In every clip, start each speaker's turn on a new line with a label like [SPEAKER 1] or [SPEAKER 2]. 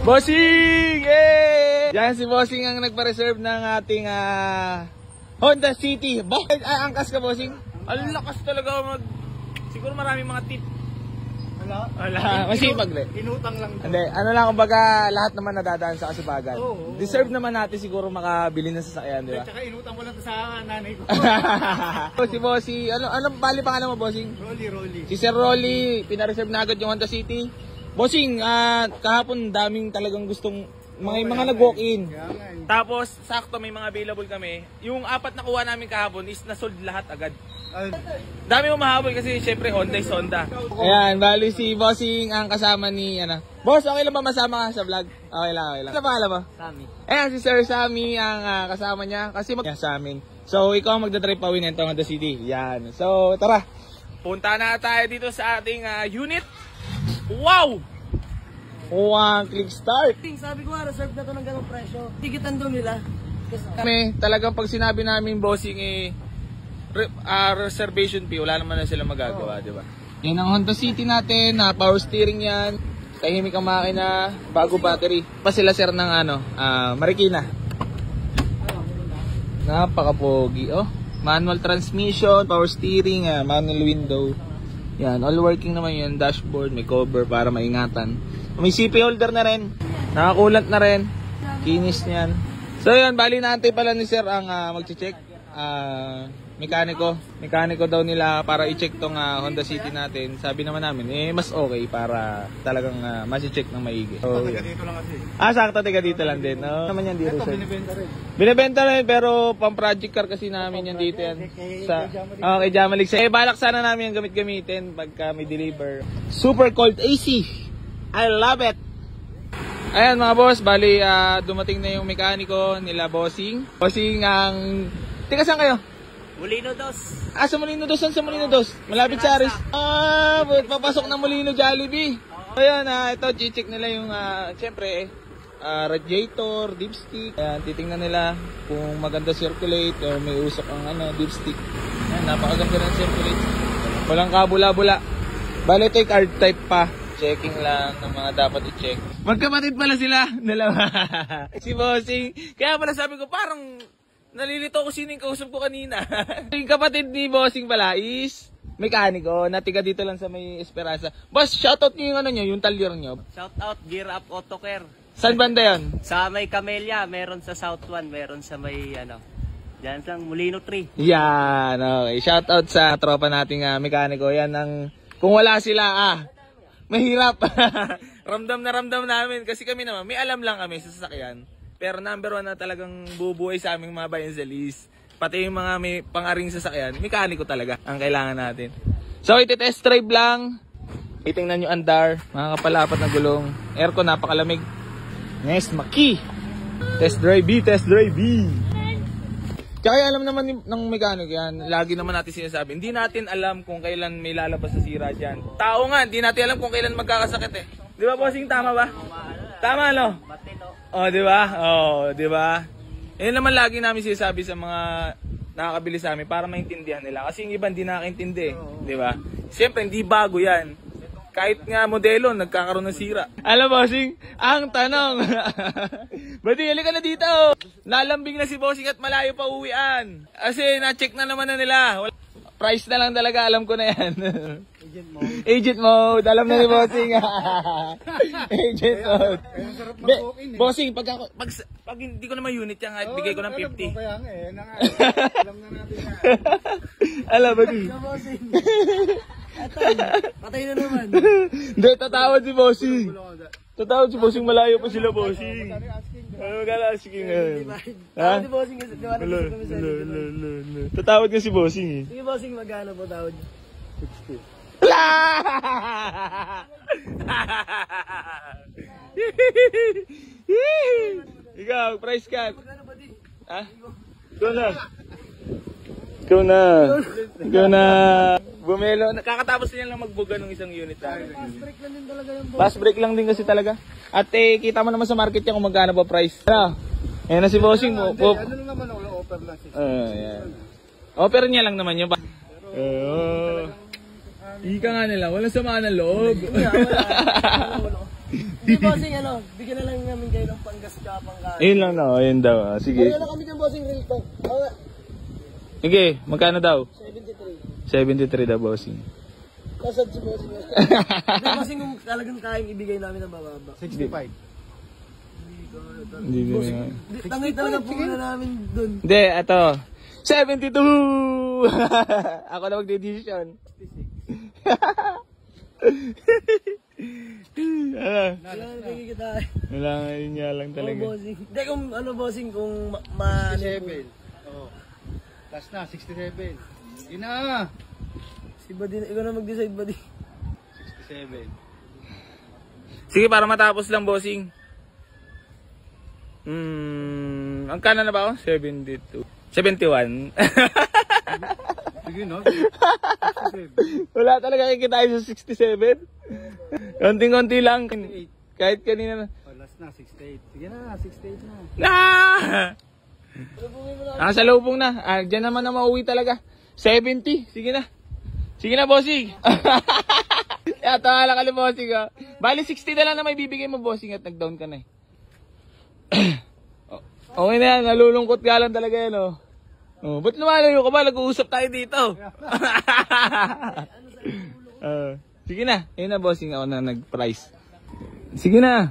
[SPEAKER 1] Bossing! Yay! Yan si Bossing ang nagpa-reserve ng ating Honda City. Angkas ka, Bossing? Ang lakas talaga siguro maraming mga tip. Wala. Masipag rin.
[SPEAKER 2] Inutang lang.
[SPEAKER 1] Hindi, ano lang, kumbaga lahat naman nadadaan sa kasibagan. Deserve naman natin siguro makabili ng sasakyan, di ba?
[SPEAKER 2] Tsaka inutang ko lang sa nanay ko.
[SPEAKER 1] Si Bossy, anong bali pangalan mo, Bossing?
[SPEAKER 2] Rolly.
[SPEAKER 1] Si Sir Rolly, pina-reserve na agad yung Honda City. Bossing, kahapon daming talagang gustong mga nag-walk-in. Tapos, sakto may mga available kami. Yung 4 na kuha namin kahapon is nasold lahat agad. Dami mo mahabol kasi syempre Honda is Honda. Ayan, bali si Bossing ang kasama ni Boss, okay lang ba masama ka sa vlog? Okay lang. Ano pangalan mo?
[SPEAKER 2] Sammy.
[SPEAKER 1] Ayan, si Sir Sammy ang kasama niya kasi sa amin. So, ikaw ang magdadrive pa uwi nito Honda City. Yan. So, tara. Punta na tayo dito sa ating unit. Wow! Click start.
[SPEAKER 3] Sabi ko reserve na to ng ganong presyo. Tigitan doon nila.
[SPEAKER 1] Kami, talagang pag sinabi namin Bossing reservation fee, wala naman na sila magagawa, di ba? Yan ang Honda City natin, power steering yan, tahimik ang makina, bago battery. Pa sila sir ng Marikina. Napaka-pogi, manual transmission, power steering, manual window. Yan, all working naman yan, dashboard, may cover para maingatan. May CP holder na rin, nakakulant na rin, kinis niyan. So yan, bali natin pala ni sir ang mag-check. Mekaniko daw nila para i-check tong Honda City natin. Sabi naman namin, mas okay para talagang masi-check ng maigi. So,
[SPEAKER 2] Taga dito lang kasi.
[SPEAKER 1] Sakto taga dito lang din. Naman yan dito.
[SPEAKER 2] Binibenta rin.
[SPEAKER 1] Binibenta rin pero pang project car kasi namin yan dito yan. Kay Jamalig. Balak sana namin yung gamitin pagka may deliver. Super cold AC. I love it. Ayan mga boss, bali dumating na yung mekaniko nila Bossing. Bossing ang... Teka, saan kayo?
[SPEAKER 3] Molino Dos.
[SPEAKER 1] Sa Molino Dos. Saan sa Molino Dos? Malapit sa Aris. Papasok ng Molino Jollibee. Ayan, ito, i-check nila yung, siyempre, radiator, dipstick. Ayan, titingnan nila kung maganda circulate o may usok ang dipstick. Ayan, napakaganda ng circulate. Walang kabula-bula. Bale, ito yung card type pa. Checking lang ng mga dapat i-check. Magkapatid pala sila. Dalawa. Si Bossing. Kaya pala sabi ko, parang... Nalilito ko sino yung kausap ko kanina. Yung kapatid ni Bossing pala is mekaniko, natiga dito lang sa may Esperanza. Boss, shoutout niyo yung yung talyer niyo.
[SPEAKER 3] Shoutout Gear Up Auto Care.
[SPEAKER 1] Saan banda yun?
[SPEAKER 3] Sa may Camellia, meron sa South 1, meron sa may diyan lang Molino 3.
[SPEAKER 1] Yan, okay. Shoutout sa tropa nating mekaniko. Yan ang kung wala sila mahirap. Ramdam namin kasi kami naman may alam lang kami sa sasakyan. Pero number 1 na talagang bubuhay sa aming mga bayan sa list. Pati yung mga may pangaring sasakyan, mekaniko talaga ang kailangan natin. So, iti-test drive lang. Itingnan nyo andar, mga kapalapat na gulong. Aircon, napakalamig. Next, maki. Test drive B. Kaya alam naman ng mekaniko yan, lagi naman natin sinasabi, hindi natin alam kung kailan may lalabas sa sira dyan. Tao nga, hindi natin alam kung kailan magkakasakit eh. Di ba, Bossing? Tama ba? Tama, no? Di ba? Yan naman lagi namin sinasabi sa mga nakakabili sa amin para maintindihan nila. Kasi yung iba hindi nakakaintindi, di ba? Siyempre, hindi bago yan. Kahit nga modelo, nagkakaroon ng sira. Alam, Bossing, ang tanong, Badi, halika na dito. Nalambing na si Bossing at malayo pa uwian. Kasi na-check na naman na nila. Price na lang talaga, alam ko na yan. Agent mode. Alam na ni Bossing. Agent mode. Bossing, pag hindi ko naman unit yan, bigay ko ng 50.
[SPEAKER 2] Alam na natin yan.
[SPEAKER 1] Alam ba di?
[SPEAKER 3] Patay na naman.
[SPEAKER 1] Hindi, tatawad si Bossing. Tatawad si Bossing, malayo pa sila, Bossing. Magkala-asking ngayon.
[SPEAKER 3] Tawad si Bossing kasi
[SPEAKER 1] tatawad ka si Bossing eh.
[SPEAKER 3] Sige Bossing, magkano po tawad?
[SPEAKER 2] 60.
[SPEAKER 1] Ikaw, price cut. Ikaw na. Bumelo. Kakatapos niya lang magbuga ng isang unit.
[SPEAKER 3] Fast break lang din talaga yung
[SPEAKER 1] Fast break lang din kasi talaga. At kita mo naman sa market yan kung magkano ba price. Ayan na si Bossing mo.
[SPEAKER 2] Ano lang naman ako, offer lang siya.
[SPEAKER 1] Yan. Offer niya lang naman yun. Ika nga nila, walang sama ng loob.
[SPEAKER 3] Hindi, bossing, bigyan na lang namin kayo ng panggas ka, pangkain.
[SPEAKER 1] Ayun lang no, ayun daw. Sige.
[SPEAKER 3] Kaya na kami ng bossing real talk.
[SPEAKER 1] Sige, magkano daw?
[SPEAKER 3] 73.
[SPEAKER 1] 73 daw, bossing.
[SPEAKER 3] Kasad si bossing. Hindi, bossing, kung talagang kayang ibigay namin ng bababa.
[SPEAKER 2] 65.
[SPEAKER 1] Hindi na.
[SPEAKER 3] Tangay talaga po na namin dun.
[SPEAKER 1] Hindi, ito. 72! Ako na magde-decision.
[SPEAKER 3] Wala na kita.
[SPEAKER 1] Wala nga yun nga lang talaga.
[SPEAKER 3] Bossing. Hindi, kung bossing, kung
[SPEAKER 2] 67. Oo. Last na, 67. Yun na.
[SPEAKER 3] Si Buddy, ikaw na mag-decide, Buddy.
[SPEAKER 2] 67.
[SPEAKER 1] Sige, para matapos lang, bossing. Ang kanan na ba ako? 72. 71.
[SPEAKER 2] Sige, no? 67.
[SPEAKER 1] Wala talaga kikitain sa 67. Konting-konti lang. Kahit kanina na.
[SPEAKER 2] Oh, last na, 68. Sige na, 68 na.
[SPEAKER 1] Sa lubong na. Diyan naman na mauwi talaga. 70. Sige na. Sige na, bossing. Tawa lang ka ni bossing. Bali, 60 na lang na may bibigay mo, bossing, at nag-down ka na eh. Okay na yan, nalulungkot ka lang talaga yan, oh. Oh, ba't lumalayo ka ba? Nag-uusap tayo dito. Sige na, yun na, bossing, ako na nag-price. Sige na.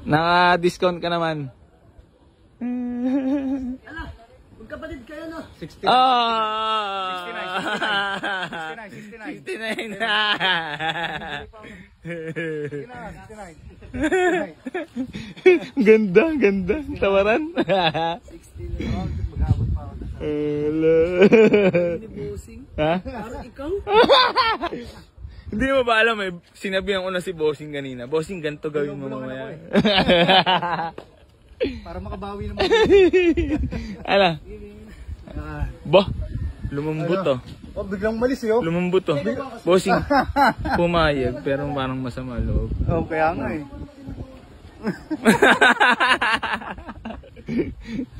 [SPEAKER 1] Naka-discount ka naman.
[SPEAKER 3] Ala, magkapatid kayo, no?
[SPEAKER 2] 69. 69.
[SPEAKER 1] 69.
[SPEAKER 2] 69.
[SPEAKER 1] Ganda, ganda. Tawaran.
[SPEAKER 3] 60 na.
[SPEAKER 2] Mag-abot pa ako.
[SPEAKER 1] Hello.
[SPEAKER 3] Ni bossing.
[SPEAKER 1] Ha?
[SPEAKER 3] Parang ikaw.
[SPEAKER 1] Hindi mo ba alam eh, sinabihan ko na si bossing kanina. Bossing, ganito gawin mo mamaya.
[SPEAKER 2] Para makabawi naman.
[SPEAKER 1] Ala. Bah, lumambot to.
[SPEAKER 2] Oh, biglang malis yun.
[SPEAKER 1] Lumambot to. Bossing, pumayag pero parang masama loob.
[SPEAKER 2] Oh, kaya nga eh.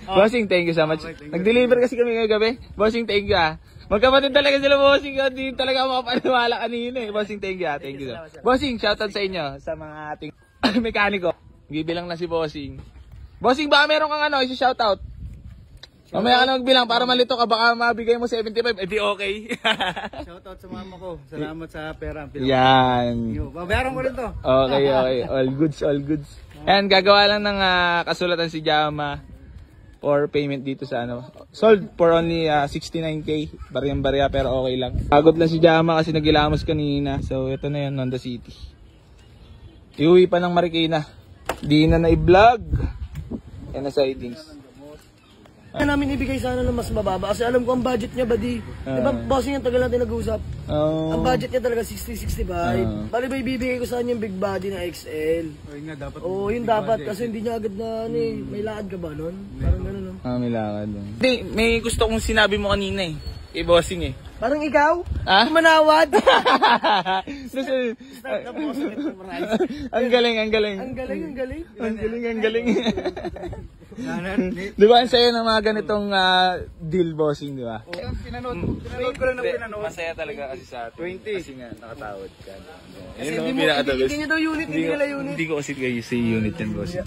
[SPEAKER 1] Bossing, thank you so much. Nag-deliver kasi kami ngayong gabi. Bossing, thank you ah. Magkapatid talaga sila, bossing. Hindi talaga makapaniwala kanina eh. Bossing, thank you ah. Thank you. Bossing, shoutout sa inyo, sa mga ating mekaniko. Bibilang na si bossing. Bossing, baka meron kang isi-shoutout? Mamaya ka na magbilang para malito ka. Baka mabigay mo 75. Eh di okay.
[SPEAKER 2] Shoutout sa mama ko. Salamat sa pera.
[SPEAKER 1] Yan.
[SPEAKER 2] Babayaran ko rin to.
[SPEAKER 1] Okay, okay. All goods, all goods. Ayan, gagawa lang ng kasulatan si Jama for payment dito sa sold for only 69k. Bariyang-bariya pero okay lang. Pagod lang si Jama kasi nagilamos kanina. So, ito na yun, Honda City. Iuwi pa ng Marikina. Di na na-i-vlog. Yan na sidings.
[SPEAKER 3] Kaya namin ibigay sana ng mas mababa kasi alam ko ang budget niya, Buddy. Diba, bossing yung tagal natin nag-uusap. Ang budget niya talaga 60-65. Bali ba ibibigay ko sa kanya yung big body na XL?
[SPEAKER 2] O yun nga, dapat.
[SPEAKER 3] Oo, yun dapat kasi hindi niya agad na may lakad ka ba nun? Parang gano'n, no?
[SPEAKER 1] May lakad. Hindi, may gusto kong sinabi mo kanina eh. Kay bossing eh.
[SPEAKER 3] Parang ikaw?
[SPEAKER 1] Ah?
[SPEAKER 3] Manawad?
[SPEAKER 1] Start na po ang galing, ang galing.
[SPEAKER 3] Ang galing, ang galing.
[SPEAKER 1] Ang galing, ang galing. Di ba ang saya ng mga ganitong deal bossing, di ba?
[SPEAKER 2] Pinanood ko lang ng pinanood.
[SPEAKER 1] Masaya talaga kasi sa atin.
[SPEAKER 2] 20.
[SPEAKER 1] Kasi nga, nakatawad ka.
[SPEAKER 3] Kasi hindi niya daw unit, hindi nila unit.
[SPEAKER 1] Hindi ko kasi kayo sa unit yan, bossing.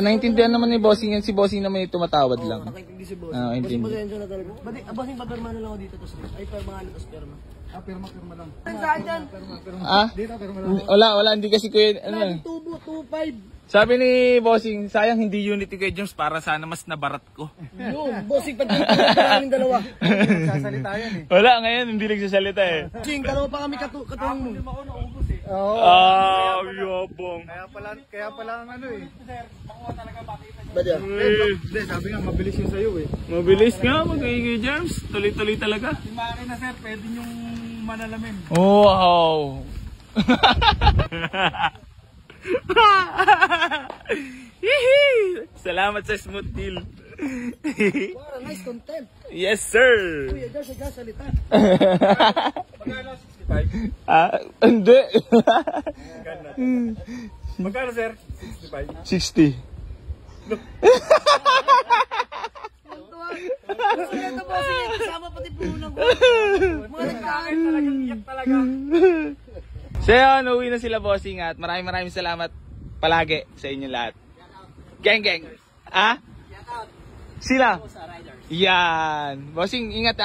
[SPEAKER 1] Naintindihan naman ni bossing yan. Si bossing naman yung tumatawad lang.
[SPEAKER 3] Nakintindi si boss.
[SPEAKER 1] Ah,
[SPEAKER 3] Bossing,
[SPEAKER 1] intindi.
[SPEAKER 3] pasensya na talaga. Bossing, papirma na lang ako dito. Ay, pirma tapos pirma.
[SPEAKER 2] Pirma lang.
[SPEAKER 3] Saan dyan?
[SPEAKER 2] Dito, pirma lang.
[SPEAKER 1] Wala, hindi kasi kuya,
[SPEAKER 3] Lagi tubo, 2.5.
[SPEAKER 1] Sabi ni bossing, sayang hindi unity kay James para sana mas nabarat ko.
[SPEAKER 3] Yun, bossing, pagkakita namin dalawa.
[SPEAKER 2] Sasalita yan eh.
[SPEAKER 1] Wala, ngayon hindi nagsasalita eh.
[SPEAKER 3] Bossing, dalawa pa kami katuwang mo.
[SPEAKER 2] Ako naubos eh.
[SPEAKER 1] Yobong.
[SPEAKER 2] Kaya pala ang eh.
[SPEAKER 3] Ba diyan?
[SPEAKER 2] Hindi, sabi nga, mabilis yun sa'yo eh.
[SPEAKER 1] Mabilis nga, mag-iingay James. Tuloy-tuloy talaga.
[SPEAKER 2] Si Maki na sir, pwede yung manalamin.
[SPEAKER 1] Oh, wow. Salamat sa smooth deal.
[SPEAKER 3] Wow, nice content.
[SPEAKER 1] Yes, sir.
[SPEAKER 3] Kuya, dyan siya salita.
[SPEAKER 2] Magkano 65?
[SPEAKER 1] Hindi.
[SPEAKER 2] Magkano sir?
[SPEAKER 1] 60.
[SPEAKER 2] 65?
[SPEAKER 3] Ito bossing, kasama pati puno ko. Mga nagkain
[SPEAKER 2] Talagang iyak talaga.
[SPEAKER 1] So yun, uwi na sila bossing at maraming salamat palagi sa inyo lahat. Gang. Ah? Sila? Yan. Bossing, ingat.